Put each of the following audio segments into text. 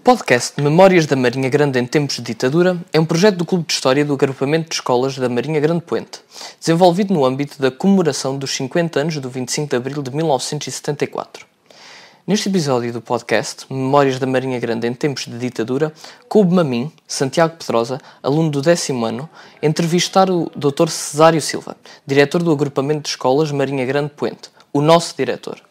podcast Memórias da Marinha Grande em Tempos de Ditadura é um projeto do Clube de História do Agrupamento de Escolas da Marinha Grande Poente, desenvolvido no âmbito da comemoração dos 50 anos do 25 de Abril de 1974. Neste episódio do podcast Memórias da Marinha Grande em Tempos de Ditadura, coube-me a mim, Santiago Pedrosa, aluno do 10º ano, entrevistar o Dr. Cesário Silva, diretor do Agrupamento de Escolas Marinha Grande Poente, o nosso diretor.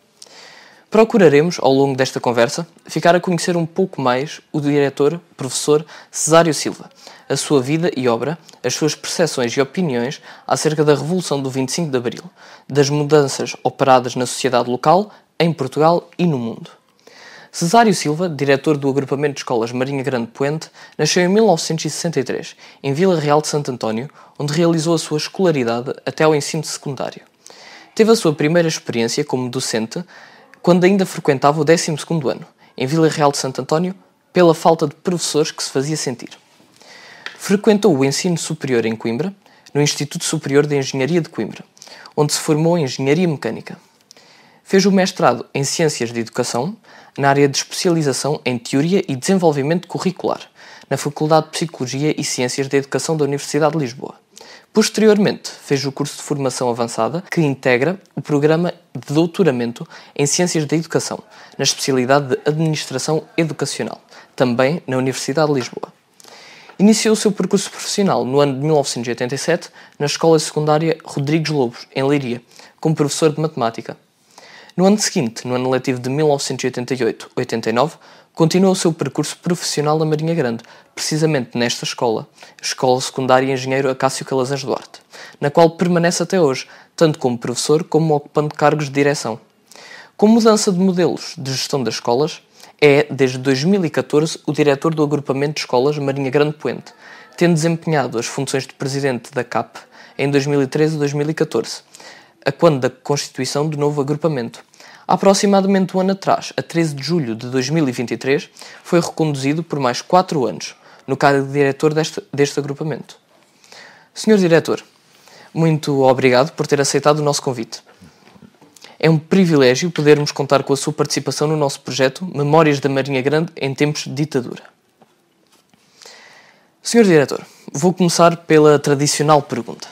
Procuraremos, ao longo desta conversa, ficar a conhecer um pouco mais o diretor, professor Cesário Silva, a sua vida e obra, as suas percepções e opiniões acerca da Revolução do 25 de Abril, das mudanças operadas na sociedade local, em Portugal e no mundo. Cesário Silva, diretor do Agrupamento de Escolas Marinha Grande Poente, nasceu em 1963, em Vila Real de Santo António, onde realizou a sua escolaridade até ao ensino secundário. Teve a sua primeira experiência como docente quando ainda frequentava o 12º ano, em Vila Real de Santo António, pela falta de professores que se fazia sentir. Frequentou o ensino superior em Coimbra, no Instituto Superior de Engenharia de Coimbra, onde se formou em Engenharia Mecânica. Fez o mestrado em Ciências de Educação, na área de especialização em Teoria e Desenvolvimento Curricular, na Faculdade de Psicologia e Ciências da Educação da Universidade de Lisboa. Posteriormente, fez o curso de formação avançada, que integra o programa de doutoramento em Ciências da Educação, na especialidade de Administração Educacional, também na Universidade de Lisboa. Iniciou o seu percurso profissional no ano de 1987 na Escola Secundária Rodrigues Lobos, em Leiria, como professor de Matemática. No ano seguinte, no ano letivo de 1988-89, continuou o seu percurso profissional na Marinha Grande, precisamente nesta escola, Escola Secundária Engenheiro Acácio Calazans Duarte, na qual permanece até hoje, tanto como professor como ocupando cargos de direção. Com mudança de modelos de gestão das escolas, é, desde 2014, o diretor do Agrupamento de Escolas Marinha Grande Poente, tendo desempenhado as funções de presidente da CAP em 2013 e 2014, a quando da constituição do novo agrupamento. Há aproximadamente um ano atrás, a 13 de julho de 2023, foi reconduzido por mais 4 anos, no cargo de diretor deste agrupamento. Senhor Diretor, muito obrigado por ter aceitado o nosso convite. É um privilégio podermos contar com a sua participação no nosso projeto Memórias da Marinha Grande em Tempos de Ditadura. Senhor Diretor, vou começar pela tradicional pergunta.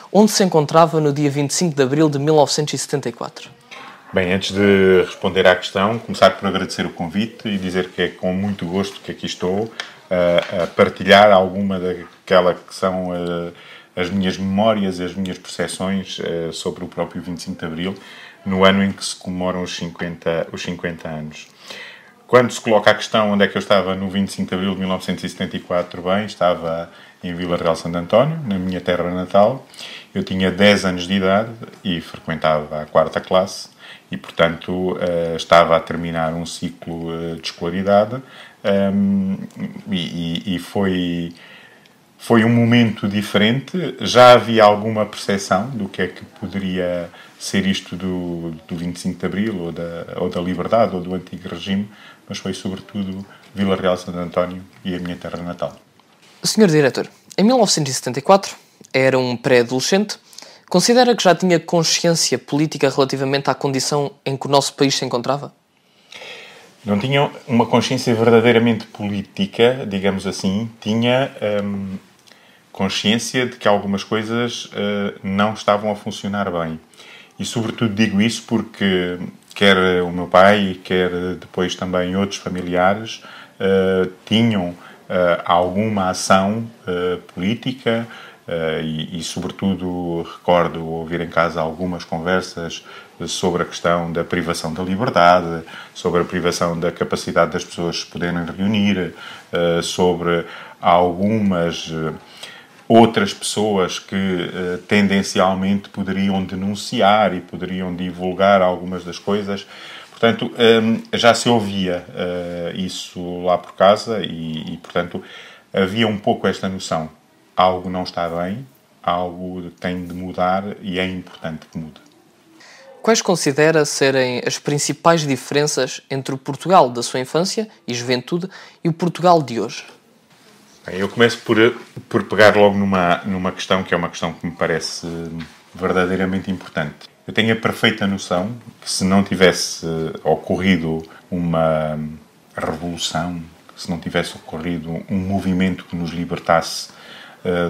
Onde se encontrava no dia 25 de abril de 1974? Bem, antes de responder à questão, começar por agradecer o convite e dizer que é com muito gosto que aqui estou a partilhar alguma daquela que são as minhas memórias e as minhas percepções sobre o próprio 25 de Abril, no ano em que se comemoram os 50 anos. Quando se coloca a questão onde é que eu estava no 25 de Abril de 1974, bem, estava em Vila Real de Santo António, na minha terra natal. Eu tinha 10 anos de idade e frequentava a 4ª classe e, portanto, estava a terminar um ciclo de escolaridade e foi um momento diferente. Já havia alguma percepção do que é que poderia ser isto do 25 de Abril ou da liberdade ou do antigo regime, mas foi sobretudo Vila Real de Santo António e a minha terra natal. Senhor Diretor, em 1974, era um pré-adolescente. Considera que já tinha consciência política relativamente à condição em que o nosso país se encontrava? Não tinha uma consciência verdadeiramente política, digamos assim. Tinha consciência de que algumas coisas não estavam a funcionar bem. E, sobretudo, digo isso porque quer o meu pai, quer depois também outros familiares tinham alguma ação política e, sobretudo, recordo ouvir em casa algumas conversas sobre a questão da privação da liberdade, sobre a privação da capacidade das pessoas se poderem reunir, sobre algumas outras pessoas que tendencialmente poderiam denunciar e poderiam divulgar algumas das coisas. Portanto, já se ouvia isso lá por casa e, portanto, havia um pouco esta noção. Algo não está bem, algo tem de mudar e é importante que mude. Quais considera serem as principais diferenças entre o Portugal da sua infância e juventude e o Portugal de hoje? Bem, eu começo por pegar logo numa questão que é uma questão que me parece verdadeiramente importante. Eu tenho a perfeita noção que se não tivesse ocorrido uma revolução, se não tivesse ocorrido um movimento que nos libertasse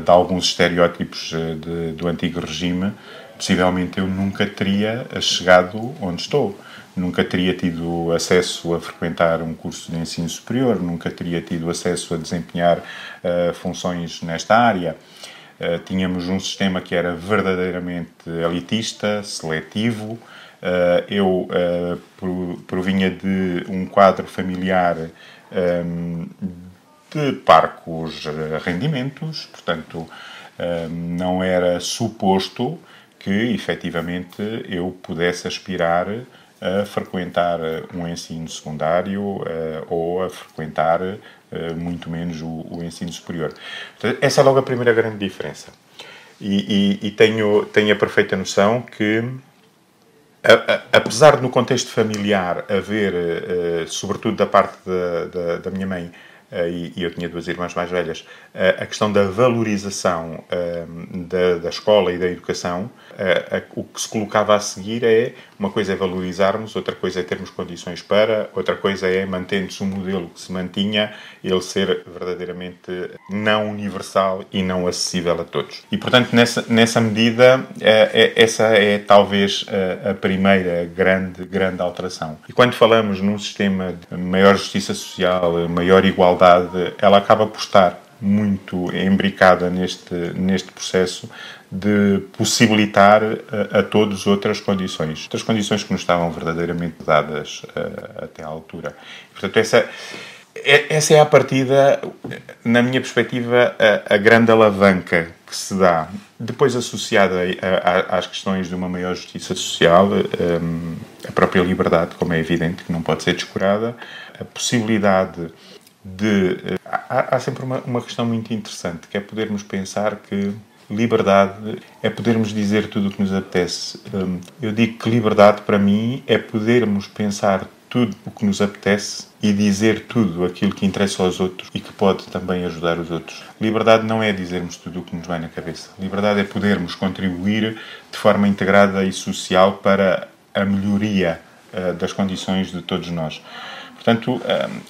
de alguns estereótipos do antigo regime, possivelmente eu nunca teria chegado onde estou. Nunca teria tido acesso a frequentar um curso de ensino superior, nunca teria tido acesso a desempenhar funções nesta área. Tínhamos um sistema que era verdadeiramente elitista, seletivo. Eu provinha de um quadro familiar de parcos rendimentos, portanto, não era suposto que, efetivamente, eu pudesse aspirar a frequentar um ensino secundário ou a frequentar muito menos o ensino superior. Portanto, essa é logo a primeira grande diferença. E tenho a perfeita noção que, apesar de no contexto familiar haver, sobretudo da parte da minha mãe, e eu tinha duas irmãs mais velhas, a questão da valorização da escola e da educação, o que se colocava a seguir é, uma coisa é valorizarmos, outra coisa é termos condições para, outra coisa é, mantendo-se um modelo que se mantinha, ele ser verdadeiramente não universal e não acessível a todos. E, portanto, nessa medida, essa é talvez a primeira grande alteração. E quando falamos num sistema de maior justiça social, maior igualdade, ela acaba por estar muito embricada neste processo de possibilitar a todos outras condições que nos estavam verdadeiramente dadas até à altura. Portanto, essa é a partida, na minha perspectiva, a grande alavanca que se dá. Depois, associada às questões de uma maior justiça social, a própria liberdade, como é evidente, que não pode ser descurada, a possibilidade há sempre uma questão muito interessante, que é podermos pensar que liberdade é podermos dizer tudo o que nos apetece. Eu digo que liberdade, para mim, é podermos pensar tudo o que nos apetece e dizer tudo aquilo que interessa aos outros e que pode também ajudar os outros. Liberdade não é dizermos tudo o que nos vai na cabeça. Liberdade é podermos contribuir de forma integrada e social para a melhoria das condições de todos nós. Portanto,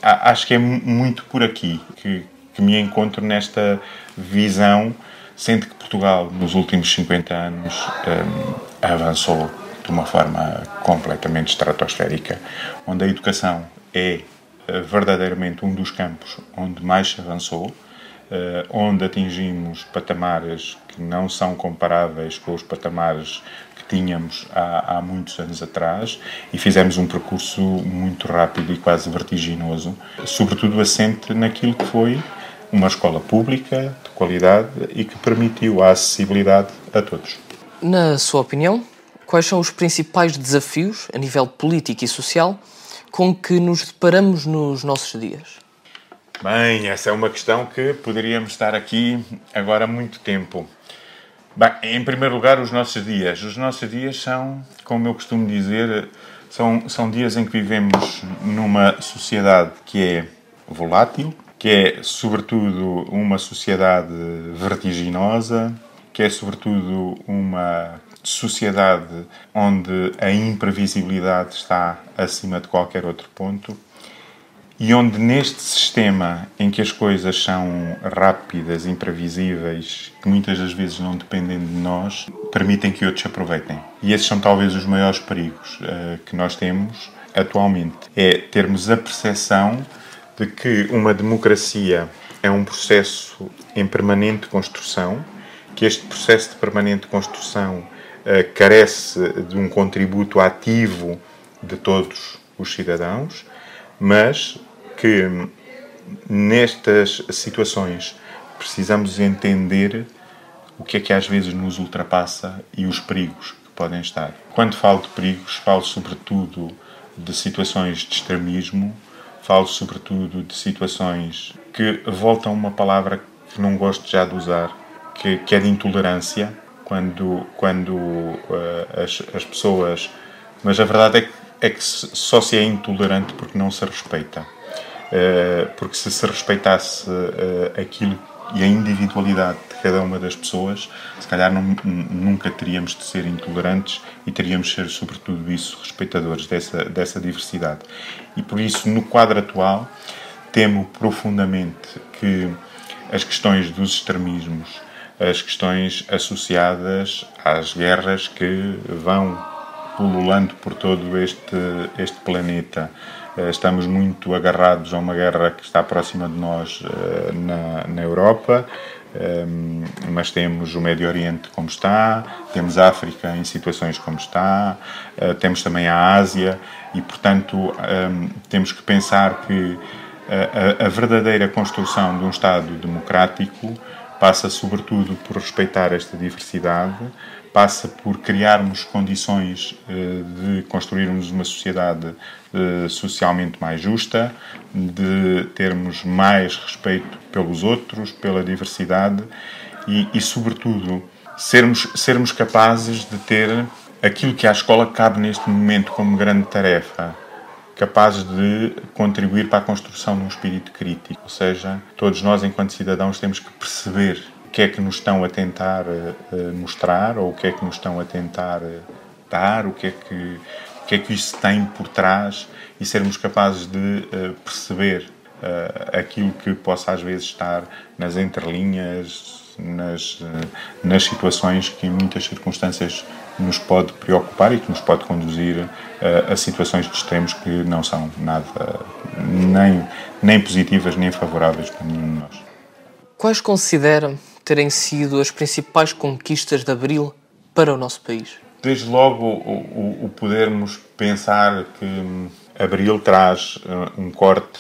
acho que é muito por aqui que me encontro nesta visão, sendo que Portugal, nos últimos 50 anos, avançou de uma forma completamente estratosférica, onde a educação é verdadeiramente um dos campos onde mais se avançou, onde atingimos patamares que não são comparáveis com os patamares que tínhamos há muitos anos atrás, e fizemos um percurso muito rápido e quase vertiginoso, sobretudo assente naquilo que foi uma escola pública de qualidade e que permitiu a acessibilidade a todos. Na sua opinião, quais são os principais desafios, a nível político e social, com que nos deparamos nos nossos dias? Bem, essa é uma questão que poderíamos estar aqui agora há muito tempo. Bem, em primeiro lugar, os nossos dias. Os nossos dias são, como eu costumo dizer, são dias em que vivemos numa sociedade que é volátil, que é, sobretudo, uma sociedade vertiginosa, que é, sobretudo, uma sociedade onde a imprevisibilidade está acima de qualquer outro ponto, e onde, neste sistema em que as coisas são rápidas, imprevisíveis, que muitas das vezes não dependem de nós, permitem que outros aproveitem. E esses são talvez os maiores perigos que nós temos atualmente. É termos a percepção de que uma democracia é um processo em permanente construção, que este processo de permanente construção carece de um contributo ativo de todos os cidadãos, mas que nestas situações precisamos entender o que é que às vezes nos ultrapassa e os perigos que podem estar. Quando falo de perigos, falo sobretudo de situações de extremismo, falo sobretudo de situações que voltam a uma palavra que não gosto já de usar, que é de intolerância, quando as pessoas... Mas a verdade é que só se é intolerante porque não se respeita. Porque se respeitasse aquilo e a individualidade de cada uma das pessoas, se calhar nunca teríamos de ser intolerantes e teríamos de ser, sobretudo isso, respeitadores dessa diversidade. E por isso, no quadro atual, temo profundamente que as questões dos extremismos, as questões associadas às guerras que vão pululando por todo este planeta. Estamos muito agarrados a uma guerra que está próxima de nós na Europa, mas temos o Médio Oriente como está, temos a África em situações como está, temos também a Ásia e, portanto, temos que pensar que a verdadeira construção de um Estado democrático passa sobretudo por respeitar esta diversidade, passa por criarmos condições de construirmos uma sociedade socialmente mais justa, de termos mais respeito pelos outros, pela diversidade e sobretudo, sermos capazes de ter aquilo que à escola cabe neste momento como grande tarefa, capazes de contribuir para a construção de um espírito crítico. Ou seja, todos nós, enquanto cidadãos, temos que perceber o que é que nos estão a tentar mostrar ou o que é que nos estão a tentar dar, o que é que isso tem por trás e sermos capazes de perceber aquilo que possa às vezes estar nas entrelinhas, nas situações que em muitas circunstâncias nos pode preocupar e que nos pode conduzir a situações de extremos que não são nada nem positivas nem favoráveis para nenhum de nós. Quais considera terem sido as principais conquistas de Abril para o nosso país? Desde logo o podermos pensar que Abril traz um corte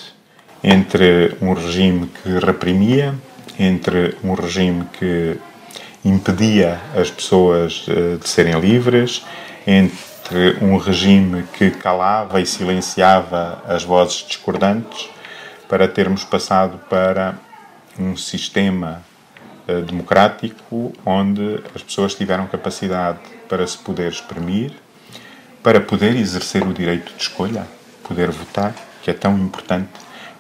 entre um regime que reprimia, entre um regime que impedia as pessoas de serem livres, entre um regime que calava e silenciava as vozes discordantes, para termos passado para um sistema democrático onde as pessoas tiveram capacidade para se poder exprimir, para poder exercer o direito de escolha, poder votar, que é tão importante.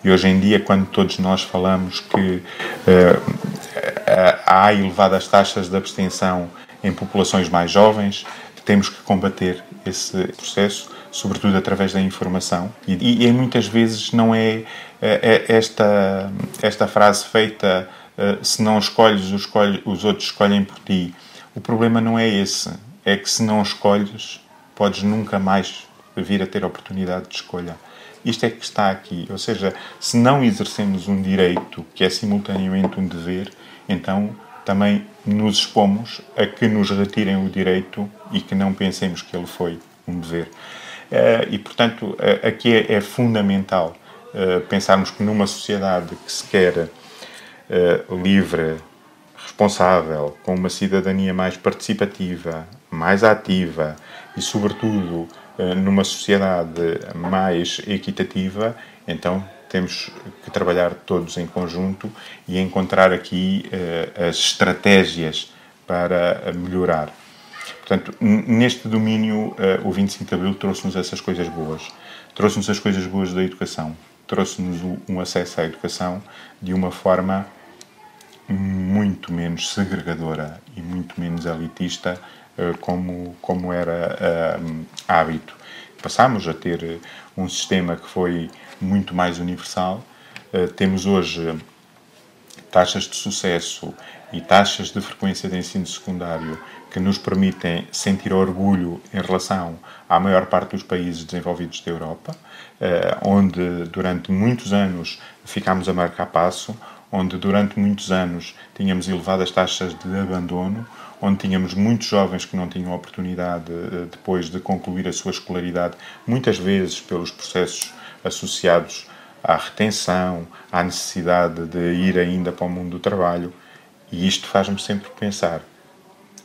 E hoje em dia, quando todos nós falamos que há elevadas taxas de abstenção em populações mais jovens, temos que combater esse processo, sobretudo através da informação. E muitas vezes não é esta frase feita, se não escolhes, os outros escolhem por ti. O problema não é esse, é que se não escolhes, podes nunca mais vir a ter oportunidade de escolha. Isto é que está aqui, ou seja, se não exercemos um direito que é simultaneamente um dever, então também nos expomos a que nos retirem o direito e que não pensemos que ele foi um dever. E, portanto, aqui é fundamental pensarmos que numa sociedade que se quer livre, responsável, com uma cidadania mais participativa, mais ativa e, sobretudo, numa sociedade mais equitativa, então temos que trabalhar todos em conjunto e encontrar aqui as estratégias para melhorar. Portanto, neste domínio, o 25 de Abril trouxe-nos essas coisas boas. Trouxe-nos as coisas boas da educação. Trouxe-nos um acesso à educação de uma forma muito menos segregadora e muito menos elitista, como era hábito. Passámos a ter um sistema que foi muito mais universal. Temos hoje taxas de sucesso e taxas de frequência de ensino secundário que nos permitem sentir orgulho em relação à maior parte dos países desenvolvidos da Europa, onde durante muitos anos ficámos a marcar passo, onde durante muitos anos tínhamos elevadas taxas de abandono, onde tínhamos muitos jovens que não tinham oportunidade depois de concluir a sua escolaridade, muitas vezes pelos processos associados à retenção, à necessidade de ir ainda para o mundo do trabalho. E isto faz-me sempre pensar,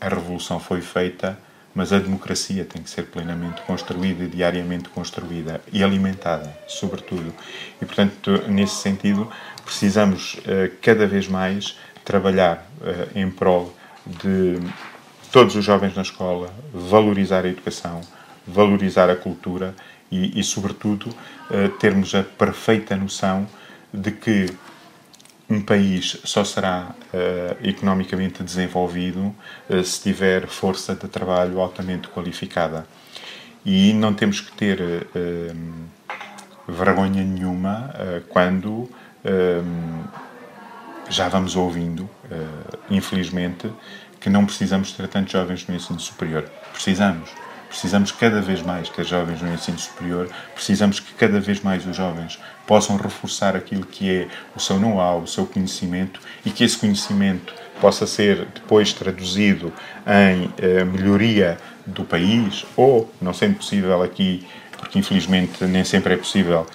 a revolução foi feita, mas a democracia tem que ser plenamente construída, diariamente construída e alimentada, sobretudo. E, portanto, nesse sentido, precisamos cada vez mais trabalhar em prol de todos os jovens na escola, valorizar a educação, valorizar a cultura e sobretudo, termos a perfeita noção de que um país só será economicamente desenvolvido se tiver força de trabalho altamente qualificada. E não temos que ter vergonha nenhuma quando já vamos ouvindo, infelizmente, que não precisamos ter tantos jovens no ensino superior. Precisamos cada vez mais ter jovens no ensino superior, precisamos que cada vez mais os jovens possam reforçar aquilo que é o seu know-how, o seu conhecimento, e que esse conhecimento possa ser depois traduzido em melhoria do país, ou, não sendo possível aqui, porque infelizmente nem sempre é possível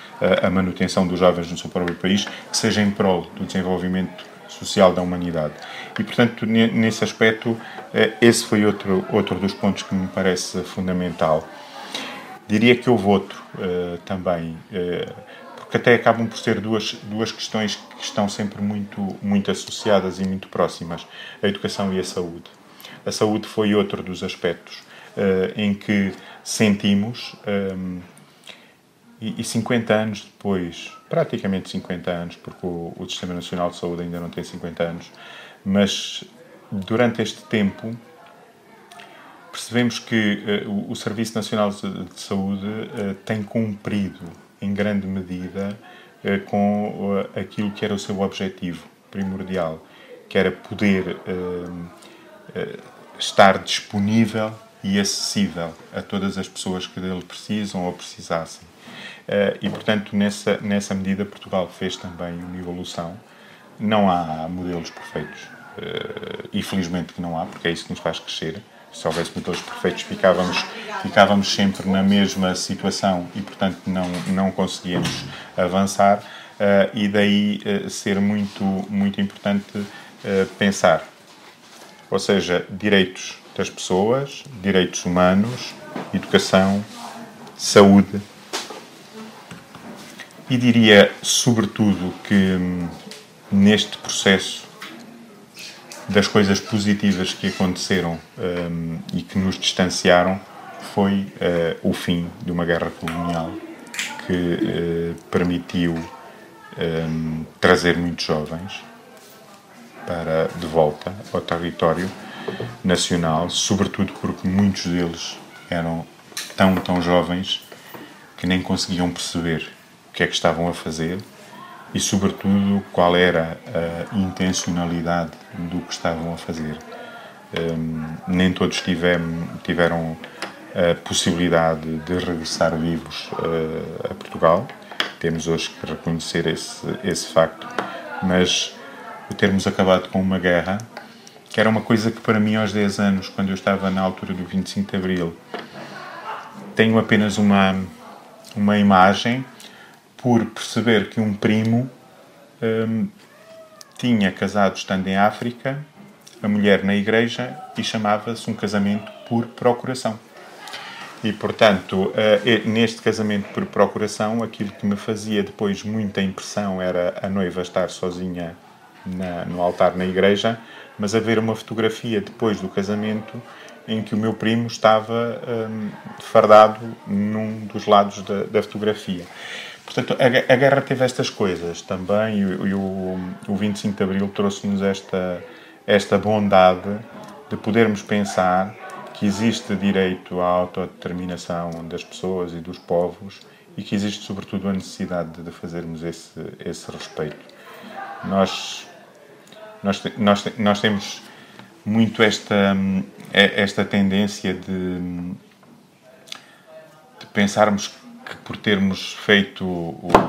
a manutenção dos jovens no seu próprio país, que seja em prol do desenvolvimento social da humanidade. E, portanto, nesse aspecto, esse foi outro dos pontos que me parece fundamental. Diria que houve outro também, porque até acabam por ser duas questões que estão sempre muito associadas e muito próximas, a educação e a saúde. A saúde foi outro dos aspectos em que sentimos, e 50 anos depois, praticamente 50 anos, porque o Sistema Nacional de Saúde ainda não tem 50 anos, mas durante este tempo percebemos que o Serviço Nacional de Saúde tem cumprido, em grande medida, com aquilo que era o seu objetivo primordial, que era poder estar disponível e acessível a todas as pessoas que dele precisam ou precisassem. E, portanto, nessa medida, Portugal fez também uma evolução. Não há modelos perfeitos, e felizmente que não há, porque é isso que nos faz crescer. Se houvesse modelos perfeitos, ficávamos sempre na mesma situação e, portanto, não conseguíamos avançar. E daí ser muito importante pensar. Ou seja, direitos das pessoas, direitos humanos, educação, saúde. E diria, sobretudo, que neste processo das coisas positivas que aconteceram e que nos distanciaram foi o fim de uma guerra colonial que permitiu trazer muitos jovens de volta ao território nacional, sobretudo porque muitos deles eram tão jovens que nem conseguiam perceber o que é que estavam a fazer e, sobretudo, qual era a intencionalidade do que estavam a fazer. Nem todos tiveram a possibilidade de regressar vivos a Portugal. Temos hoje que reconhecer esse facto, mas o termos acabado com uma guerra, que era uma coisa que para mim aos 10 anos, quando eu estava na altura do 25 de Abril, tenho apenas uma imagem por perceber que um primo tinha casado estando em África, a mulher na igreja, e chamava-se um casamento por procuração. E, portanto, neste casamento por procuração, aquilo que me fazia depois muita impressão era a noiva estar sozinha no altar na igreja, mas haver uma fotografia depois do casamento em que o meu primo estava fardado num dos lados da fotografia. Portanto, a guerra teve estas coisas também, e o 25 de Abril trouxe-nos esta bondade de podermos pensar que existe direito à autodeterminação das pessoas e dos povos e que existe, sobretudo, a necessidade de fazermos esse respeito. Nós temos muito esta tendência de pensarmos que por termos feito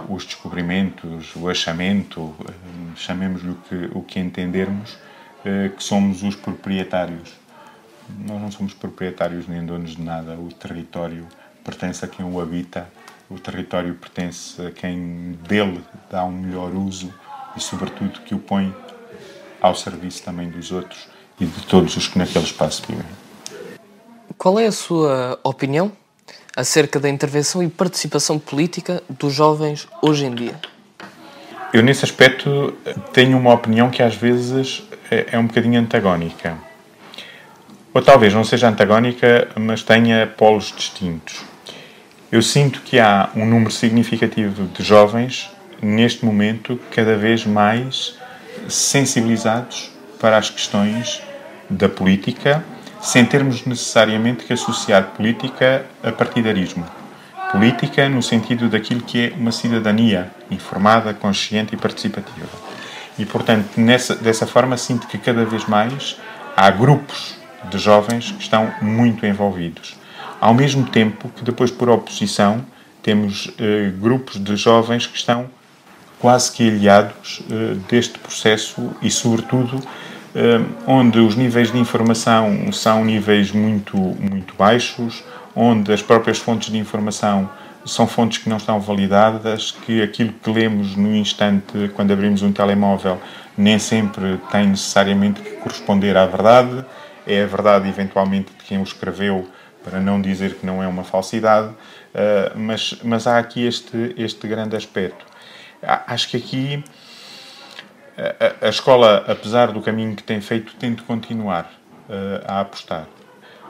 os descobrimentos, o achamento, chamemos-lhe o que entendermos, que somos os proprietários. Nós não somos proprietários nem donos de nada. O território pertence a quem o habita, o território pertence a quem dele dá um melhor uso e, sobretudo, que o põe ao serviço também dos outros e de todos os que naquele espaço vivem. Qual é a sua opinião acerca da intervenção e participação política dos jovens hoje em dia? Eu, nesse aspecto, tenho uma opinião que às vezes é um bocadinho antagónica. Ou talvez não seja antagónica, mas tenha polos distintos. Eu sinto que há um número significativo de jovens, neste momento, cada vez mais sensibilizados para as questões da política, sem termos necessariamente que associar política a partidarismo. Política no sentido daquilo que é uma cidadania informada, consciente e participativa. E, portanto, dessa forma, sinto que cada vez mais há grupos de jovens que estão muito envolvidos. Ao mesmo tempo que, depois, por oposição, temos grupos de jovens que estão quase que aliados deste processo e, sobretudo, onde os níveis de informação são níveis muito, muito baixos, onde as próprias fontes de informação são fontes que não estão validadas, que aquilo que lemos no instante, quando abrimos um telemóvel, nem sempre tem necessariamente que corresponder à verdade. É a verdade, eventualmente, de quem o escreveu, para não dizer que não é uma falsidade, mas há aqui este grande aspecto. Acho que aqui a escola, apesar do caminho que tem feito, tem de continuar a apostar.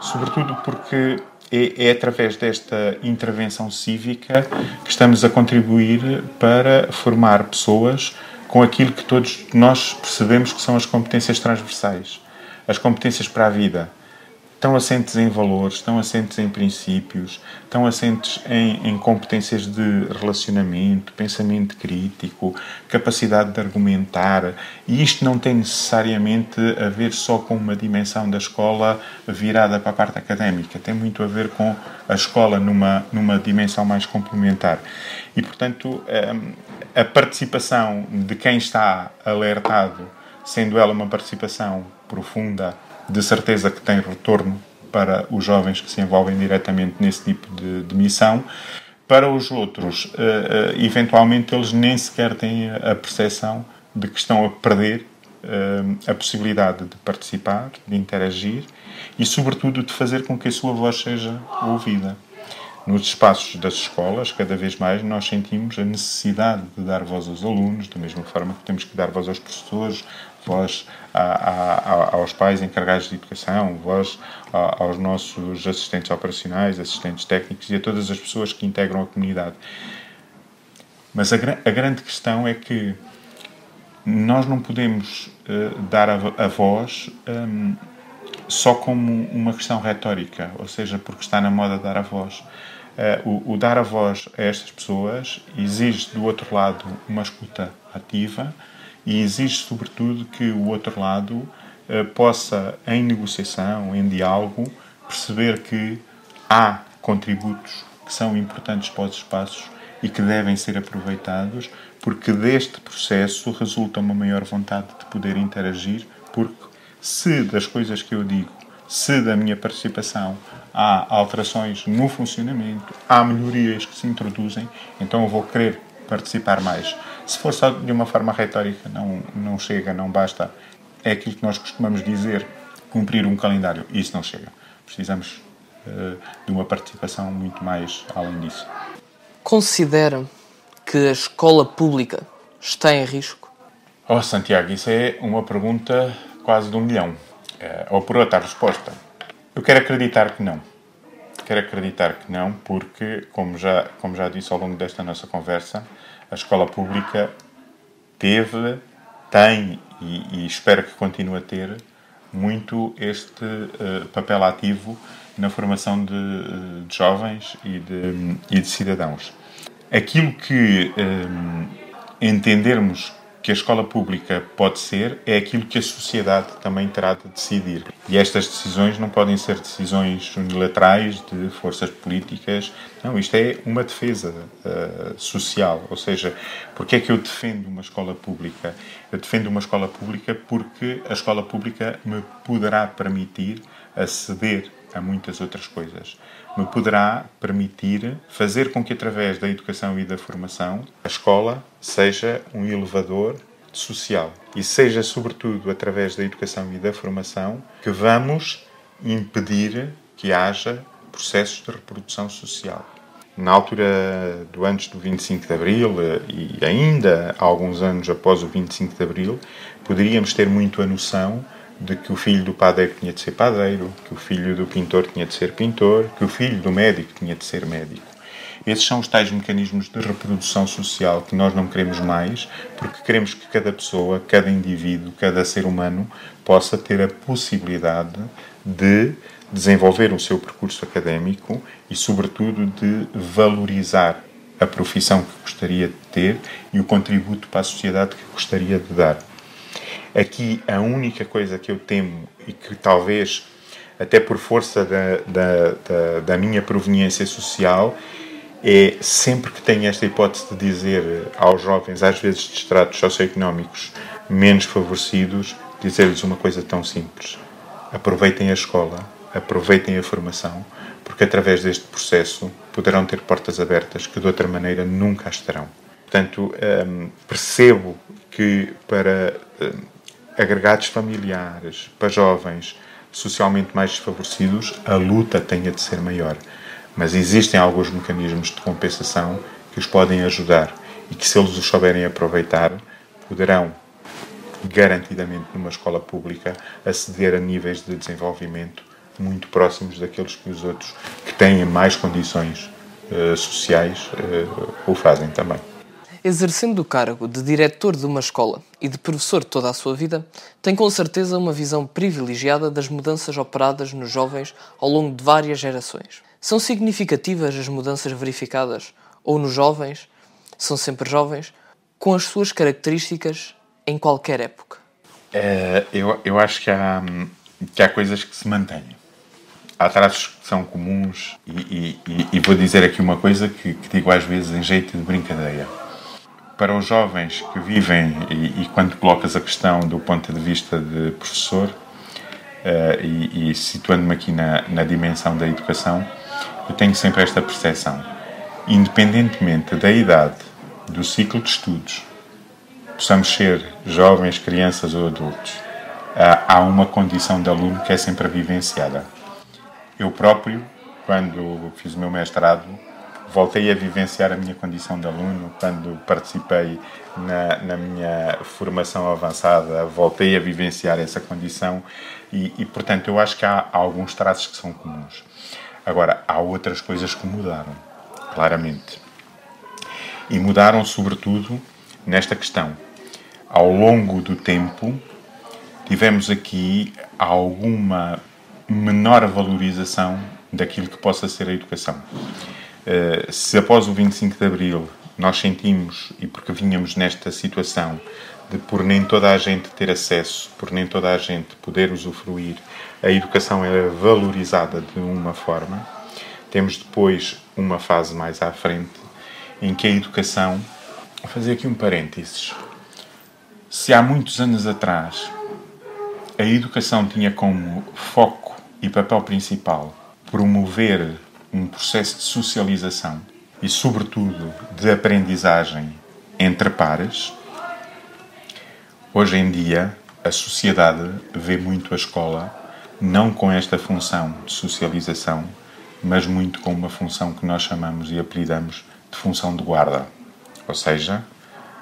Sobretudo porque é através desta intervenção cívica que estamos a contribuir para formar pessoas com aquilo que todos nós percebemos que são as competências transversais, as competências para a vida. Estão assentes em valores, estão assentes em princípios, estão assentes em competências de relacionamento, pensamento crítico, capacidade de argumentar. E isto não tem necessariamente a ver só com uma dimensão da escola virada para a parte académica. Tem muito a ver com a escola numa dimensão mais complementar. E, portanto, a participação de quem está alertado, sendo ela uma participação profunda, de certeza que tem retorno para os jovens que se envolvem diretamente nesse tipo de missão. Para os outros, eventualmente, eles nem sequer têm a percepção de que estão a perder a possibilidade de participar, de interagir e, sobretudo, de fazer com que a sua voz seja ouvida. Nos espaços das escolas, cada vez mais, nós sentimos a necessidade de dar voz aos alunos, da mesma forma que temos que dar voz aos professores, voz aos pais encarregados de educação, voz aos nossos assistentes operacionais, assistentes técnicos e a todas as pessoas que integram a comunidade. Mas a grande questão é que nós não podemos dar a voz só como uma questão retórica, ou seja, porque está na moda dar a voz. O dar a voz a estas pessoas exige, do outro lado, uma escuta ativa e exige, sobretudo, que o outro lado possa, em negociação, em diálogo, perceber que há contributos que são importantes para os espaços e que devem ser aproveitados, porque deste processo resulta uma maior vontade de poder interagir, porque se das coisas que eu digo, se da minha participação há alterações no funcionamento, há melhorias que se introduzem, então eu vou querer participar mais. Se for só de uma forma retórica, não chega, não basta. É aquilo que nós costumamos dizer, cumprir um calendário. Isso não chega. Precisamos de uma participação muito mais além disso. Considera que a escola pública está em risco? Oh, Santiago, isso é uma pergunta quase de 1 milhão. Ou por outra resposta. Eu quero acreditar que não. Quero acreditar que não, porque, como já disse ao longo desta nossa conversa, a escola pública tem e espero que continue a ter muito este papel ativo na formação de jovens e de cidadãos. Aquilo que entendermos que a escola pública pode ser, é aquilo que a sociedade também terá de decidir. E estas decisões não podem ser decisões unilaterais de forças políticas. Não, isto é uma defesa social. Ou seja, porque é que eu defendo uma escola pública? Eu defendo uma escola pública porque a escola pública me poderá permitir aceder a muitas outras coisas. Me poderá permitir fazer com que, através da educação e da formação, a escola seja um elevador social. E seja, sobretudo, através da educação e da formação, que vamos impedir que haja processos de reprodução social. Na altura do antes do 25 de Abril e ainda alguns anos após o 25 de Abril, poderíamos ter muito a noção de que o filho do padeiro tinha de ser padeiro, que o filho do pintor tinha de ser pintor, que o filho do médico tinha de ser médico. Esses são os tais mecanismos de reprodução social que nós não queremos mais, porque queremos que cada pessoa, cada indivíduo, cada ser humano possa ter a possibilidade de desenvolver o seu percurso académico e, sobretudo, de valorizar a profissão que gostaria de ter e o contributo para a sociedade que gostaria de dar. Aqui, a única coisa que eu temo e que talvez, até por força da minha proveniência social, é sempre que tenho esta hipótese de dizer aos jovens, às vezes de estratos socioeconómicos menos favorecidos, dizer-lhes uma coisa tão simples: aproveitem a escola, aproveitem a formação, porque através deste processo poderão ter portas abertas que de outra maneira nunca as terão. Portanto, percebo que para agregados familiares, para jovens socialmente mais desfavorecidos, a luta tenha de ser maior. Mas existem alguns mecanismos de compensação que os podem ajudar e que, se eles os souberem aproveitar, poderão, garantidamente numa escola pública, aceder a níveis de desenvolvimento muito próximos daqueles que os outros, que têm mais condições sociais, o fazem também. Exercendo o cargo de diretor de uma escola e de professor toda a sua vida, tem com certeza uma visão privilegiada das mudanças operadas nos jovens ao longo de várias gerações. São significativas as mudanças verificadas, ou nos jovens, são sempre jovens, com as suas características em qualquer época? Eu acho que há coisas que se mantêm. Há traços que são comuns e vou dizer aqui uma coisa que digo às vezes em jeito de brincadeira. Para os jovens que vivem, e quando colocas a questão do ponto de vista de professor, e situando-me aqui na dimensão da educação, eu tenho sempre esta percepção. Independentemente da idade, do ciclo de estudos, possamos ser jovens, crianças ou adultos, há uma condição de aluno que é sempre vivenciada. Eu próprio, quando fiz o meu mestrado, voltei a vivenciar a minha condição de aluno. Quando participei na minha formação avançada, voltei a vivenciar essa condição e, portanto, eu acho que há alguns traços que são comuns. Agora, há outras coisas que mudaram, claramente. E mudaram, sobretudo, nesta questão. Ao longo do tempo, tivemos aqui alguma menor valorização daquilo que possa ser a educação. Se após o 25 de Abril nós sentimos, e porque vínhamos nesta situação de por nem toda a gente ter acesso, por nem toda a gente poder usufruir, a educação era valorizada de uma forma, temos depois uma fase mais à frente em que a educação, vou fazer aqui um parênteses, se há muitos anos atrás a educação tinha como foco e papel principal promover um processo de socialização e, sobretudo, de aprendizagem entre pares, hoje em dia a sociedade vê muito a escola não com esta função de socialização, mas muito com uma função que nós chamamos e apelidamos de função de guarda. Ou seja,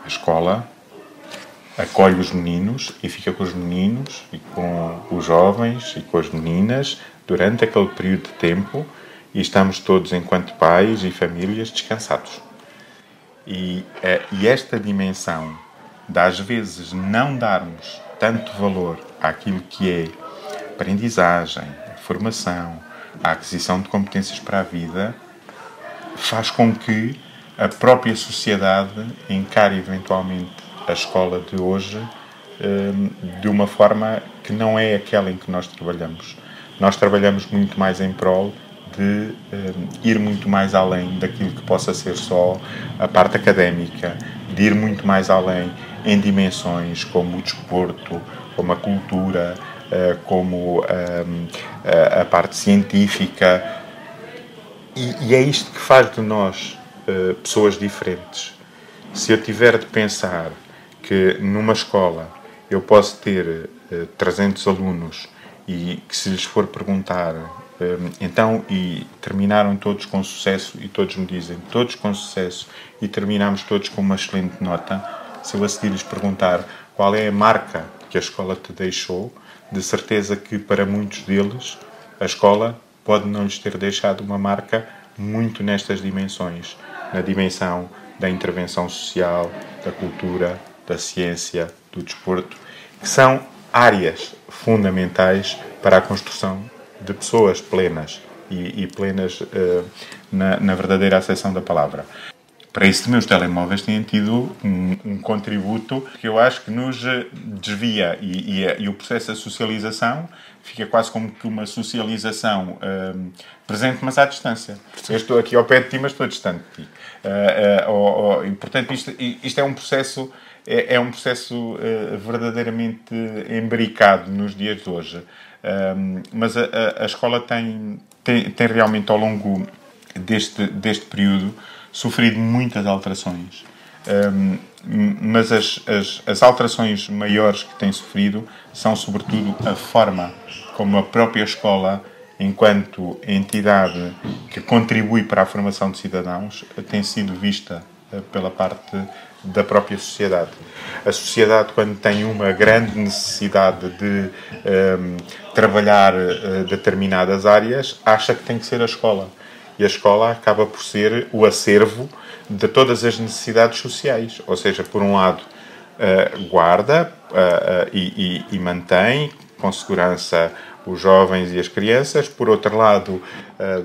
a escola acolhe os meninos e fica com os meninos e com os jovens e com as meninas durante aquele período de tempo e estamos todos, enquanto pais e famílias, descansados. E esta dimensão de, às vezes, não darmos tanto valor àquilo que é aprendizagem, a formação, a aquisição de competências para a vida, faz com que a própria sociedade encare eventualmente a escola de hoje de uma forma que não é aquela em que nós trabalhamos. Nós trabalhamos muito mais em prol de ir muito mais além daquilo que possa ser só a parte académica, de ir muito mais além em dimensões como o desporto, como a cultura, como a parte científica. E é isto que faz de nós pessoas diferentes. Se eu tiver de pensar que numa escola eu posso ter 300 alunos e que, se lhes for perguntar então, e terminaram todos com sucesso, e todos me dizem todos com sucesso, e terminamos todos com uma excelente nota, se eu a seguir lhes perguntar qual é a marca que a escola te deixou, de certeza que para muitos deles a escola pode não lhes ter deixado uma marca muito nestas dimensões, na dimensão da intervenção social, da cultura, da ciência, do desporto, que são áreas fundamentais para a construção de pessoas plenas e plenas na verdadeira acessão da palavra. Para isso também os telemóveis têm tido um contributo que eu acho que nos desvia e o processo da socialização fica quase como que uma socialização presente, mas à distância. Eu estou aqui ao pé de ti, mas estou distante de ti. E, portanto, isto é um processo, é um processo verdadeiramente embaricado nos dias de hoje. Mas a escola tem realmente, ao longo deste período, sofrido muitas alterações. Mas as alterações maiores que tem sofrido são, sobretudo, a forma como a própria escola, enquanto entidade que contribui para a formação de cidadãos, tem sido vista pela parte da própria sociedade. A sociedade, quando tem uma grande necessidade de trabalhar determinadas áreas, acha que tem que ser a escola. E a escola acaba por ser o acervo de todas as necessidades sociais. Ou seja, por um lado, guarda e mantém com segurança os jovens e as crianças. Por outro lado,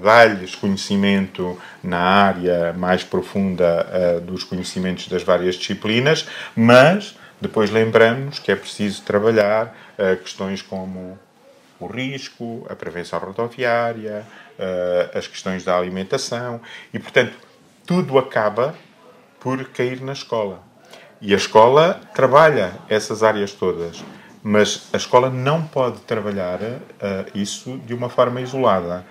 dá-lhes conhecimento na área mais profunda dos conhecimentos das várias disciplinas, mas depois lembramos que é preciso trabalhar questões como o risco, a prevenção rodoviária, as questões da alimentação e, portanto, tudo acaba por cair na escola. E a escola trabalha essas áreas todas, mas a escola não pode trabalhar isso de uma forma isolada.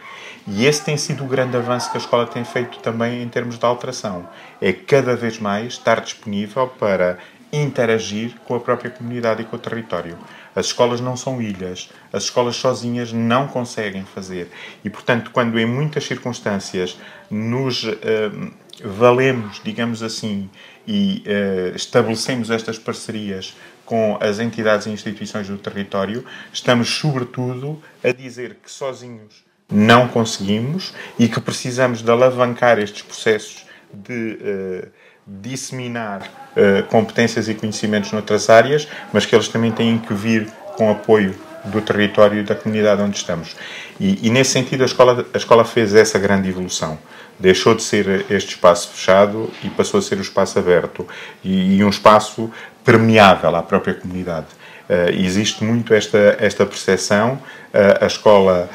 E esse tem sido o grande avanço que a escola tem feito também em termos de alteração. É cada vez mais estar disponível para interagir com a própria comunidade e com o território. As escolas não são ilhas. As escolas sozinhas não conseguem fazer. E, portanto, quando em muitas circunstâncias nos valemos, digamos assim, e estabelecemos estas parcerias com as entidades e instituições do território, estamos, sobretudo, a dizer que sozinhos não conseguimos e que precisamos de alavancar estes processos de disseminar competências e conhecimentos noutras áreas, mas que eles também têm que vir com apoio do território e da comunidade onde estamos. E nesse sentido, a escola fez essa grande evolução. Deixou de ser este espaço fechado e passou a ser o espaço aberto e um espaço permeável à própria comunidade. Existe muito esta percepção. A escola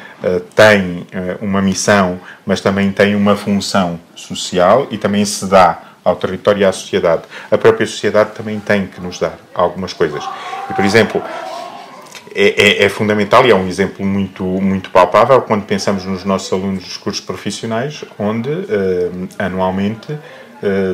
tem uma missão, mas também tem uma função social e também se dá ao território e à sociedade. A própria sociedade também tem que nos dar algumas coisas. E, por exemplo, é fundamental e é um exemplo muito palpável quando pensamos nos nossos alunos dos cursos profissionais, onde anualmente,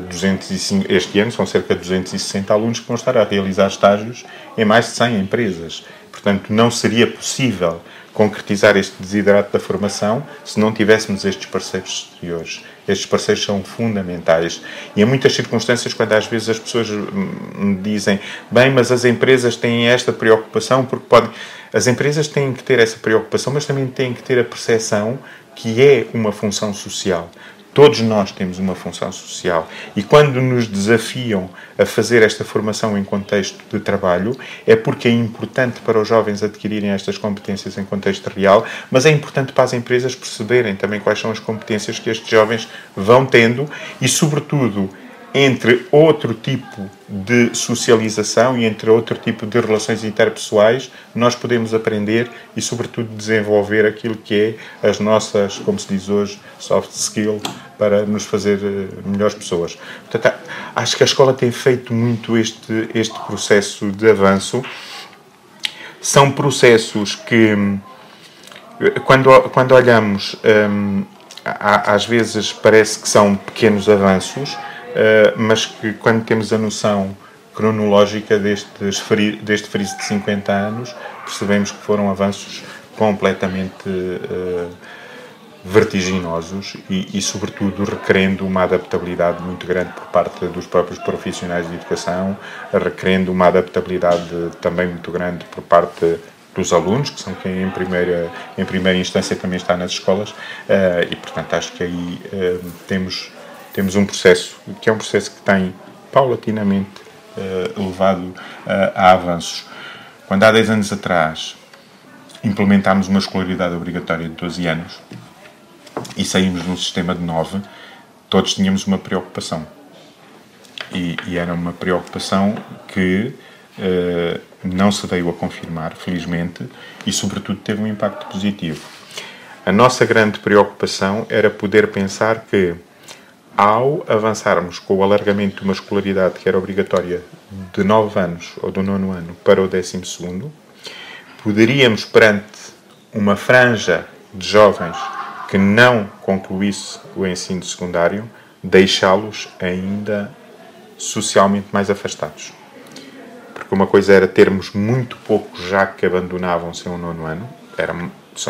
205, este ano são cerca de 260 alunos que vão estar a realizar estágios em mais de 100 empresas. Portanto, não seria possível concretizar este desidrato da formação se não tivéssemos estes parceiros exteriores. Estes parceiros são fundamentais. E em muitas circunstâncias, quando às vezes as pessoas me dizem bem, mas as empresas têm esta preocupação, porque podem... As empresas têm que ter essa preocupação, mas também têm que ter a percepção que é uma função social. Todos nós temos uma função social e quando nos desafiam a fazer esta formação em contexto de trabalho é porque é importante para os jovens adquirirem estas competências em contexto real, mas é importante para as empresas perceberem também quais são as competências que estes jovens vão tendo e, sobretudo, entre outro tipo de socialização e entre outro tipo de relações interpessoais, nós podemos aprender e, sobretudo, desenvolver aquilo que é as nossas, como se diz hoje, soft skill, para nos fazer melhores pessoas. Portanto, acho que a escola tem feito muito este processo de avanço. São processos que, quando olhamos, às vezes parece que são pequenos avanços, mas que quando temos a noção cronológica deste friso de 50 anos, percebemos que foram avanços completamente vertiginosos e, sobretudo, requerendo uma adaptabilidade muito grande por parte dos próprios profissionais de educação, requerendo uma adaptabilidade também muito grande por parte dos alunos, que são quem em primeira instância também está nas escolas, e, portanto, acho que aí temos um processo, que é um processo que tem paulatinamente levado a avanços. Quando há 10 anos atrás implementámos uma escolaridade obrigatória de 12 anos e saímos de um sistema de 9, todos tínhamos uma preocupação. E era uma preocupação que não se veio a confirmar, felizmente, e sobretudo teve um impacto positivo. A nossa grande preocupação era poder pensar que, ao avançarmos com o alargamento de uma escolaridade que era obrigatória de 9 anos, ou do 9º ano, para o 12º, poderíamos, perante uma franja de jovens que não concluísse o ensino secundário, deixá-los ainda socialmente mais afastados. Porque uma coisa era termos muito poucos já que abandonavam seu 9º ano,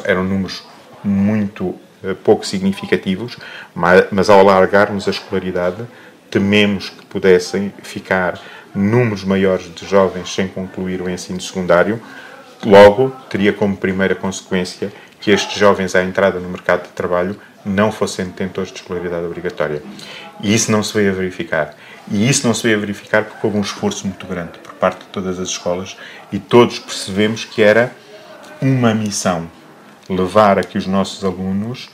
eram números muito pouco significativos, mas ao alargarmos a escolaridade, tememos que pudessem ficar números maiores de jovens sem concluir o ensino secundário. Logo, teria como primeira consequência que estes jovens, à entrada no mercado de trabalho, não fossem detentores de escolaridade obrigatória. E isso não se veio a verificar. E isso não se veio a verificar porque houve um esforço muito grande por parte de todas as escolas e todos percebemos que era uma missão levar a que os nossos alunos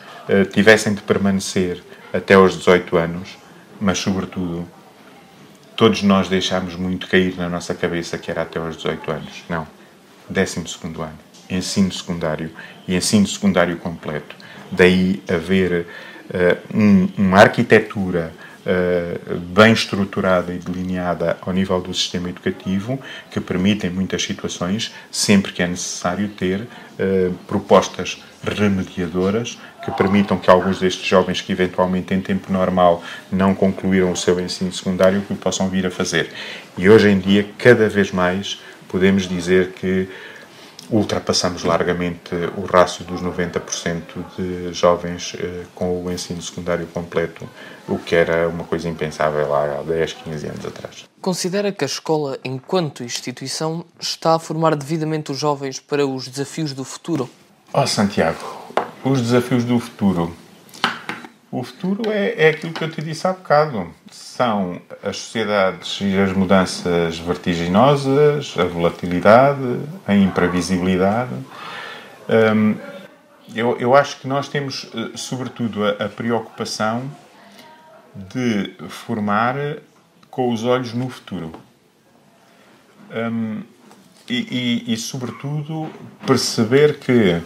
tivessem de permanecer até aos 18 anos, mas, sobretudo, todos nós deixámos muito cair na nossa cabeça que era até aos 18 anos. Não. 12º ano. Ensino secundário e ensino secundário completo. Daí haver uma arquitetura bem estruturada e delineada ao nível do sistema educativo que permite, em muitas situações, sempre que é necessário, ter propostas remediadoras que permitam que alguns destes jovens que eventualmente em tempo normal não concluíram o seu ensino secundário que o possam vir a fazer. E hoje em dia, cada vez mais, podemos dizer que ultrapassamos largamente o rácio dos 90% de jovens com o ensino secundário completo, o que era uma coisa impensável há 10, 15 anos atrás. Considera que a escola, enquanto instituição, está a formar devidamente os jovens para os desafios do futuro? Santiago, os desafios do futuro. O futuro é aquilo que eu te disse há bocado. São as sociedades e as mudanças vertiginosas, a volatilidade, a imprevisibilidade. Eu acho que nós temos, sobretudo, a preocupação de formar com os olhos no futuro. E sobretudo, perceber que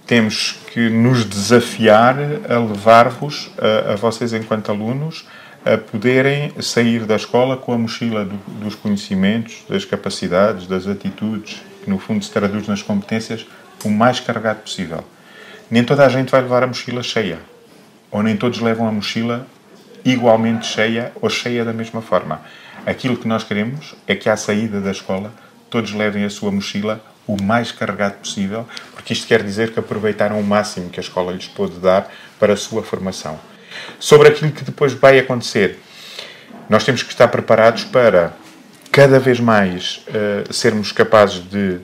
temos que nos desafiar a levar-vos, a vocês enquanto alunos, a poderem sair da escola com a mochila dos conhecimentos, das capacidades, das atitudes, que no fundo se traduz nas competências, o mais carregado possível. Nem toda a gente vai levar a mochila cheia, ou nem todos levam a mochila igualmente cheia ou cheia da mesma forma. Aquilo que nós queremos é que à saída da escola todos levem a sua mochila o mais carregado possível, porque isto quer dizer que aproveitaram o máximo que a escola lhes pôde dar para a sua formação. Sobre aquilo que depois vai acontecer, nós temos que estar preparados para cada vez mais sermos capazes de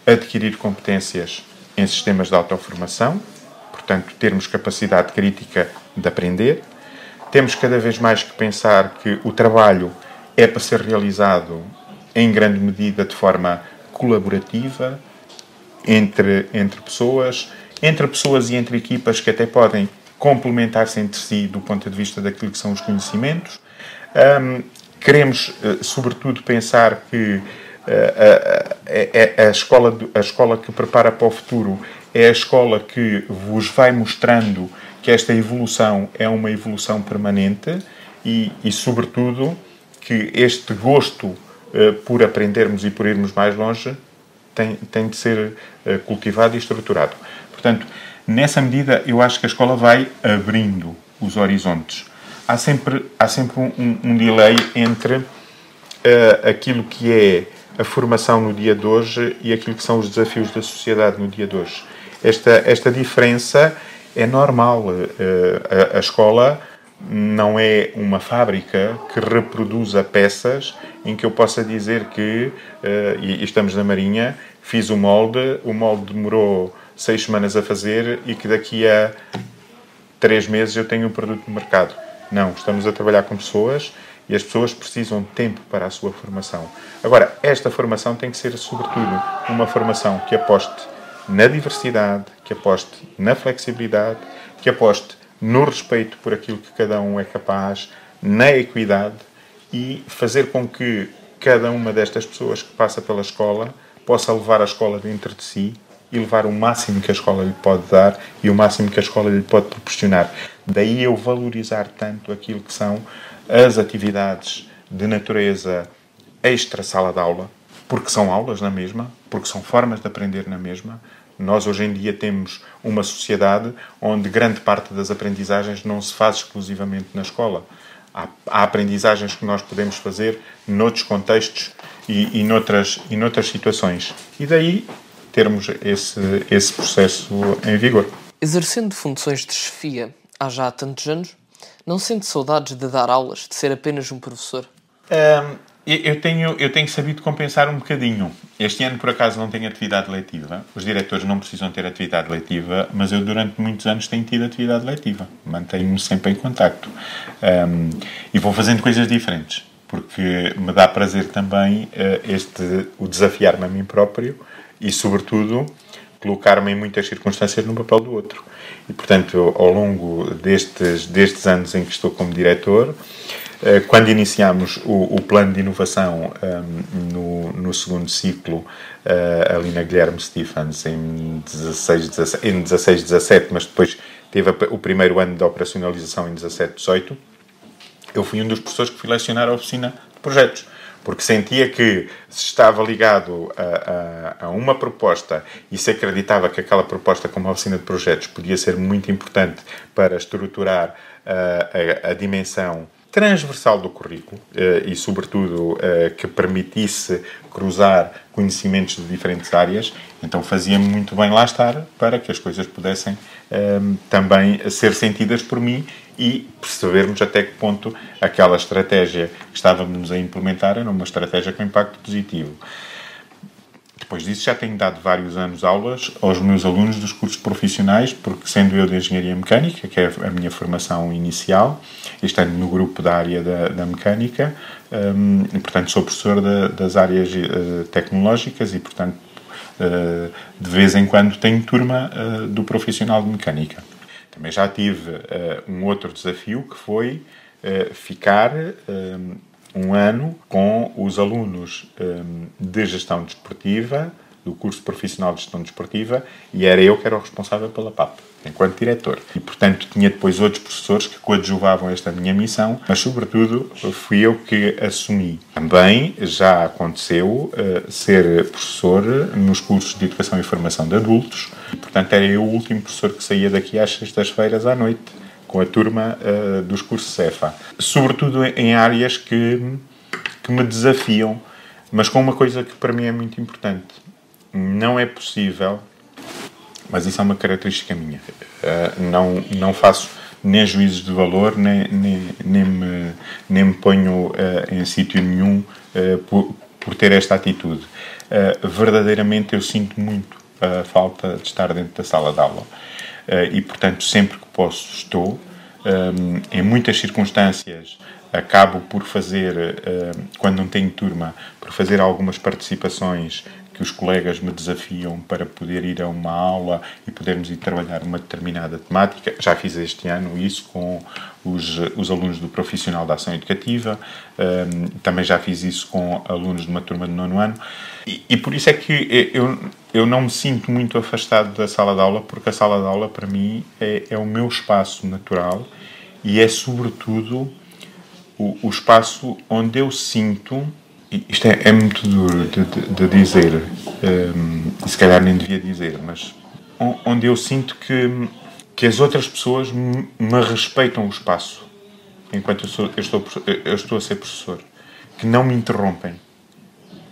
adquirir competências em sistemas de autoformação, portanto, termos capacidade crítica de aprender. Temos cada vez mais que pensar que o trabalho é para ser realizado em grande medida de forma colaborativa, entre pessoas e entre equipas que até podem complementar-se entre si do ponto de vista daquilo que são os conhecimentos. Queremos, sobretudo, pensar que a escola que prepara para o futuro é a escola que vos vai mostrando que esta evolução é uma evolução permanente e sobretudo, que este gosto por aprendermos e por irmos mais longe tem de ser cultivado e estruturado. Portanto, nessa medida, eu acho que a escola vai abrindo os horizontes. Há sempre um delay entre aquilo que é a formação no dia de hoje e aquilo que são os desafios da sociedade no dia de hoje. Esta diferença é normal. A escola não é uma fábrica que reproduza peças em que eu possa dizer que, e estamos na Marinha, fiz o molde demorou 6 semanas a fazer e que daqui a 3 meses eu tenho um produto no mercado. Não, estamos a trabalhar com pessoas e as pessoas precisam de tempo para a sua formação. Agora, esta formação tem que ser, sobretudo, uma formação que aposte na diversidade, que aposte na flexibilidade, que aposte no respeito por aquilo que cada um é capaz, na equidade e fazer com que cada uma destas pessoas que passa pela escola possa levar a escola dentro de si e levar o máximo que a escola lhe pode dar e o máximo que a escola lhe pode proporcionar. Daí eu valorizar tanto aquilo que são as atividades de natureza extra-sala de aula, porque são aulas na mesma, porque são formas de aprender na mesma. Nós, hoje em dia, temos uma sociedade onde grande parte das aprendizagens não se faz exclusivamente na escola. Há aprendizagens que nós podemos fazer noutros contextos e noutras situações. E daí termos esse processo em vigor. Exercendo funções de chefia há já tantos anos, não sente saudades de dar aulas, de ser apenas um professor? Eu tenho sabido compensar um bocadinho. Este ano, por acaso, não tenho atividade letiva. Os diretores não precisam ter atividade letiva, mas eu, durante muitos anos, tenho tido atividade letiva. Mantenho-me sempre em contacto. E vou fazendo coisas diferentes, porque me dá prazer também o desafiar-me a mim próprio e, sobretudo, colocar-me em muitas circunstâncias no papel do outro. E, portanto, ao longo destes anos em que estou como diretor, quando iniciámos o plano de inovação no segundo ciclo, ali na Guilherme Stephens, em 16-17, mas depois teve o primeiro ano de operacionalização em 17-18, eu fui um dos professores que fui lecionar a oficina de projetos, porque sentia que se estava ligado a uma proposta e se acreditava que aquela proposta como oficina de projetos podia ser muito importante para estruturar a dimensão transversal do currículo e, sobretudo, que permitisse cruzar conhecimentos de diferentes áreas, então fazia-me muito bem lá estar para que as coisas pudessem também ser sentidas por mim e percebermos até que ponto aquela estratégia que estávamos a implementar era uma estratégia com impacto positivo. Depois disso, já tenho dado vários anos aulas aos meus alunos dos cursos profissionais, porque sendo eu de Engenharia Mecânica, que é a minha formação inicial, e estando no grupo da área da mecânica, e, portanto, sou professor das áreas tecnológicas e, portanto, de vez em quando tenho turma do profissional de mecânica. Também já tive um outro desafio, que foi ficar um ano com os alunos de gestão desportiva, do curso profissional de gestão desportiva, e era eu que era o responsável pela PAP, enquanto diretor. E, portanto, tinha depois outros professores que coadjuvavam esta minha missão, mas, sobretudo, fui eu que assumi. Também já aconteceu ser professor nos cursos de educação e formação de adultos, e, portanto, era eu o último professor que saía daqui às sextas-feiras à noite, com a turma dos cursos CEFA. Sobretudo em áreas que me desafiam, mas com uma coisa que para mim é muito importante. Não é possível, mas isso é uma característica minha. Não faço nem juízos de valor, nem me ponho em sítio nenhum por ter esta atitude. Verdadeiramente eu sinto muito a falta de estar dentro da sala de aula. E, portanto, sempre que posso estou. Em muitas circunstâncias acabo por fazer, quando não tenho turma, por fazer algumas participações que os colegas me desafiam para poder ir a uma aula e podermos ir trabalhar uma determinada temática. Já fiz este ano isso com os alunos do Profissional da Ação Educativa, também já fiz isso com alunos de uma turma de 9º ano, e por isso é que eu não me sinto muito afastado da sala de aula, porque a sala de aula para mim é o meu espaço natural e é sobretudo o espaço onde eu sinto, e isto é muito duro de dizer, e se calhar nem devia dizer, mas onde eu sinto que as outras pessoas me respeitam o espaço enquanto eu estou a ser professor, que não me interrompem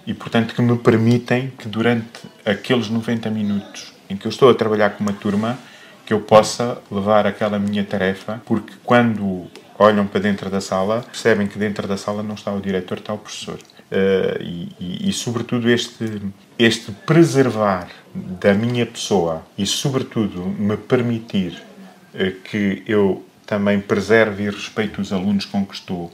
e, portanto, que me permitem que durante aqueles 90 minutos em que eu estou a trabalhar com uma turma, que eu possa levar aquela minha tarefa, porque quando olham para dentro da sala, percebem que dentro da sala não está o diretor, está o professor. E sobretudo, este preservar da minha pessoa e, sobretudo, me permitir que eu também preserve e respeite os alunos com que estou,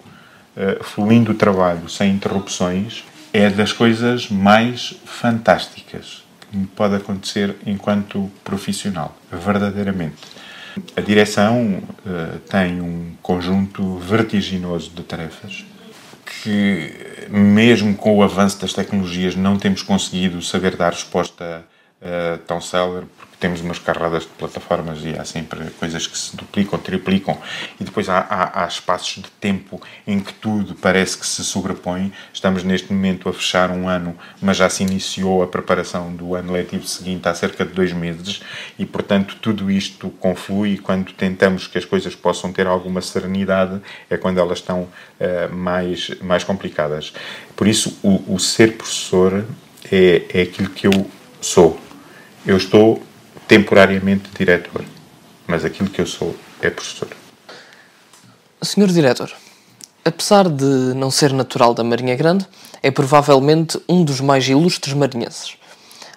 fluindo o trabalho sem interrupções, é das coisas mais fantásticas que me pode acontecer enquanto profissional, verdadeiramente. A direção tem um conjunto vertiginoso de tarefas que, mesmo com o avanço das tecnologias, não temos conseguido saber dar resposta tão célere, porque temos umas carradas de plataformas e há sempre coisas que se duplicam, triplicam, e depois há espaços de tempo em que tudo parece que se sobrepõe. Estamos neste momento a fechar um ano, mas já se iniciou a preparação do ano letivo seguinte há cerca de 2 meses, e portanto tudo isto conflui, e quando tentamos que as coisas possam ter alguma serenidade é quando elas estão mais complicadas. Por isso o ser professor é aquilo que eu sou. Eu estou temporariamente diretor, mas aquilo que eu sou é professor. Senhor Diretor, apesar de não ser natural da Marinha Grande, é provavelmente um dos mais ilustres marinhenses.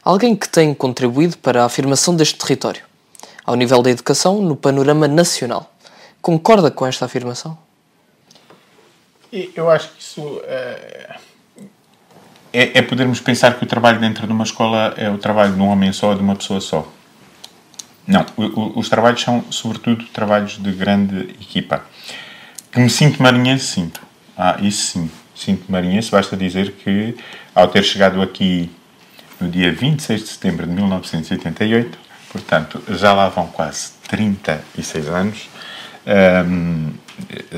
Alguém que tem contribuído para a afirmação deste território, ao nível da educação, no panorama nacional. Concorda com esta afirmação? Eu acho que isso é podermos pensar que o trabalho dentro de uma escola é o trabalho de um homem só ou de uma pessoa só. Não, os trabalhos são, sobretudo, trabalhos de grande equipa. Que me sinto marinhense, sinto. Isso sim, sinto marinhense. Basta dizer que, ao ter chegado aqui no dia 26 de setembro de 1988, portanto, já lá vão quase 36 anos,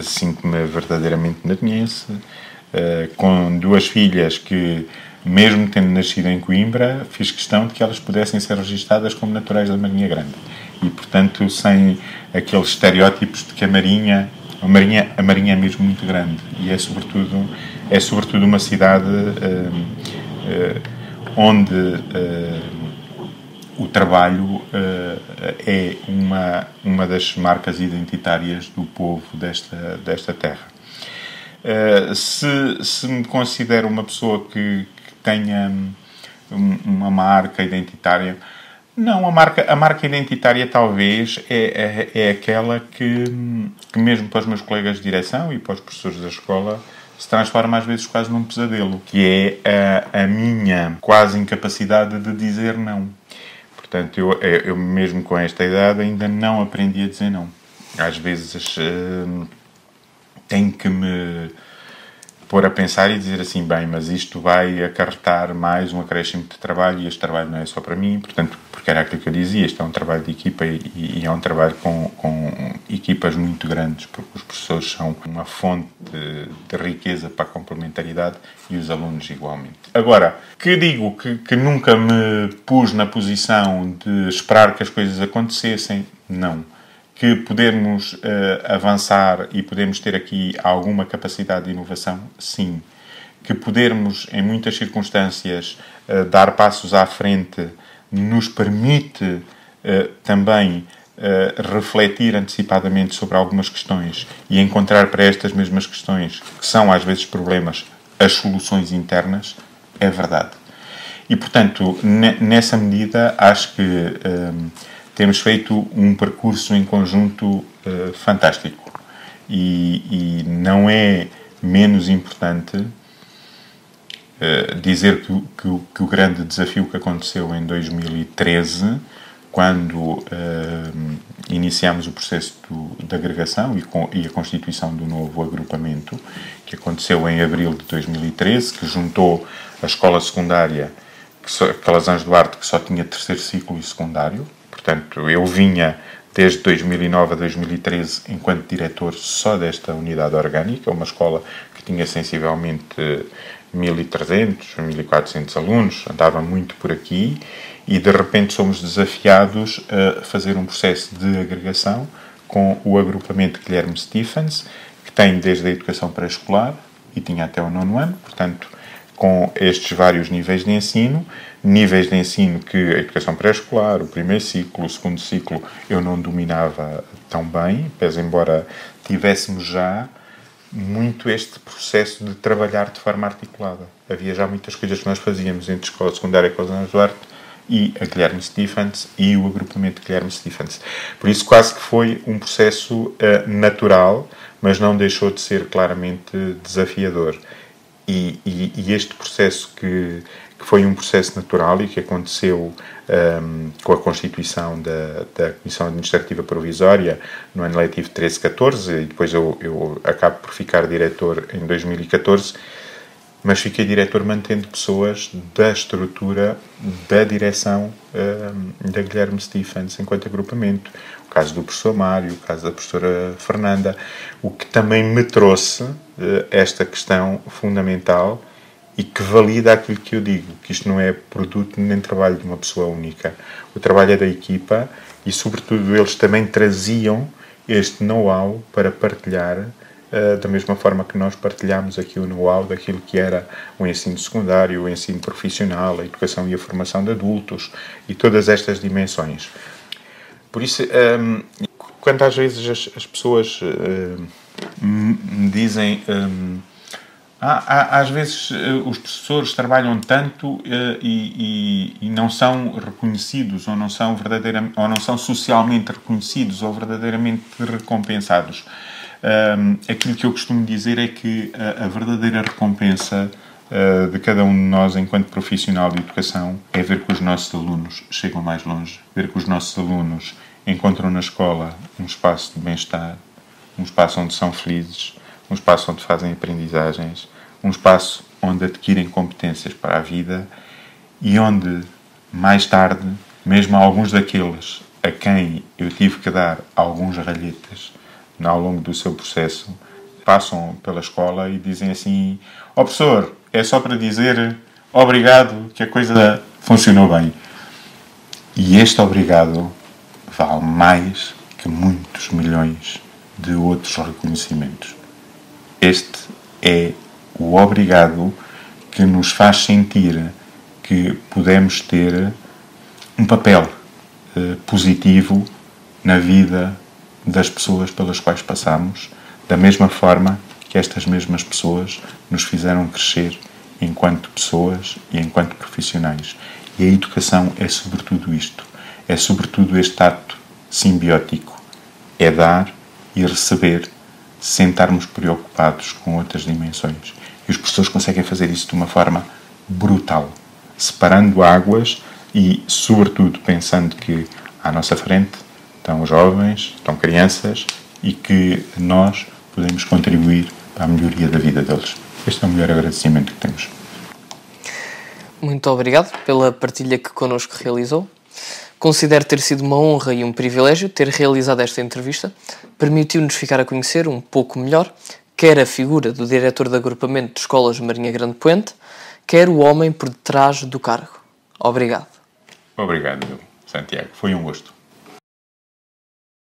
sinto-me verdadeiramente marinhense, com 2 filhas que, mesmo tendo nascido em Coimbra, fiz questão de que elas pudessem ser registadas como naturais da Marinha Grande. E, portanto, sem aqueles estereótipos de que a Marinha é mesmo muito grande. E é sobretudo uma cidade onde o trabalho é uma das marcas identitárias do povo desta terra. Se me considero uma pessoa que tenha uma marca identitária, não, a marca identitária talvez é aquela que mesmo para os meus colegas de direção e para os professores da escola se transforma às vezes quase num pesadelo, que é a minha quase incapacidade de dizer não. Portanto, eu mesmo com esta idade ainda não aprendi a dizer não. Às vezes tenho que me pôr a pensar e dizer assim, bem, mas isto vai acarretar mais um acréscimo de trabalho, e este trabalho não é só para mim, portanto, porque era aquilo que eu dizia, isto é um trabalho de equipa e é um trabalho com equipas muito grandes, porque os professores são uma fonte de riqueza para a complementaridade e os alunos igualmente. Agora, que digo que nunca me pus na posição de esperar que as coisas acontecessem, não. Que podermos avançar e podermos ter aqui alguma capacidade de inovação, sim. Que podermos, em muitas circunstâncias, dar passos à frente nos permite também refletir antecipadamente sobre algumas questões e encontrar para estas mesmas questões, que são às vezes problemas, as soluções internas, é verdade. E, portanto, nessa medida, acho que temos feito um percurso em conjunto fantástico. E não é menos importante dizer que o grande desafio que aconteceu em 2013, quando iniciámos o processo de agregação e a constituição do novo agrupamento, que aconteceu em abril de 2013, que juntou a escola secundária, Calazans Duarte, que só tinha 3º ciclo e secundário. Portanto, eu vinha desde 2009 a 2013 enquanto diretor só desta unidade orgânica, uma escola que tinha sensivelmente 1.300, 1.400 alunos, andava muito por aqui, e de repente somos desafiados a fazer um processo de agregação com o agrupamento Guilherme Stephens, que tem desde a educação pré-escolar e tinha até o 9º ano, portanto, com estes vários níveis de ensino que a educação pré-escolar, o 1º ciclo, o 2º ciclo, eu não dominava tão bem, pese embora tivéssemos já muito este processo de trabalhar de forma articulada. Havia já muitas coisas que nós fazíamos entre a escola secundária Calazans Duarte e a Guilherme Stephens e o agrupamento Guilherme Stephens. Por isso quase que foi um processo natural, mas não deixou de ser claramente desafiador. E este processo que que foi um processo natural e que aconteceu com a constituição da Comissão Administrativa Provisória no ano letivo 13-14, e depois eu acabo por ficar diretor em 2014, mas fiquei diretor mantendo pessoas da estrutura da direção da Guilherme Stephens enquanto agrupamento. O caso do professor Mário, o caso da professora Fernanda, o que também me trouxe esta questão fundamental e que valida aquilo que eu digo, que isto não é produto nem trabalho de uma pessoa única. O trabalho é da equipa e, sobretudo, eles também traziam este know-how para partilhar, da mesma forma que nós partilhamos aqui o know-how daquilo que era o ensino secundário, o ensino profissional, a educação e a formação de adultos e todas estas dimensões. Por isso, quando às vezes as pessoas me dizem às vezes os professores trabalham tanto e não são reconhecidos ou não são socialmente reconhecidos ou verdadeiramente recompensados. Aquilo que eu costumo dizer é que a verdadeira recompensa de cada um de nós enquanto profissional de educação é ver que os nossos alunos chegam mais longe, ver que os nossos alunos encontram na escola um espaço de bem-estar, um espaço onde são felizes, um espaço onde fazem aprendizagens, um espaço onde adquirem competências para a vida e onde, mais tarde, mesmo alguns daqueles a quem eu tive que dar alguns ralhetes ao longo do seu processo, passam pela escola e dizem assim: ó professor, é só para dizer obrigado que a coisa funcionou bem. E este obrigado vale mais que muitos milhões de outros reconhecimentos. Este é o obrigado que nos faz sentir que podemos ter um papel positivo na vida das pessoas pelas quais passamos, da mesma forma que estas mesmas pessoas nos fizeram crescer enquanto pessoas e enquanto profissionais. E a educação é sobretudo isto, é sobretudo este ato simbiótico, é dar e receber sem estarmos preocupados com outras dimensões. E os professores conseguem fazer isso de uma forma brutal, separando águas e, sobretudo, pensando que à nossa frente estão jovens, estão crianças e que nós podemos contribuir para a melhoria da vida deles. Este é o melhor agradecimento que temos. Muito obrigado pela partilha que connosco realizou. Considero ter sido uma honra e um privilégio ter realizado esta entrevista. Permitiu-nos ficar a conhecer um pouco melhor quer a figura do diretor de agrupamento de escolas de Marinha Grande Poente, quer o homem por detrás do cargo. Obrigado. Obrigado, Santiago. Foi um gosto.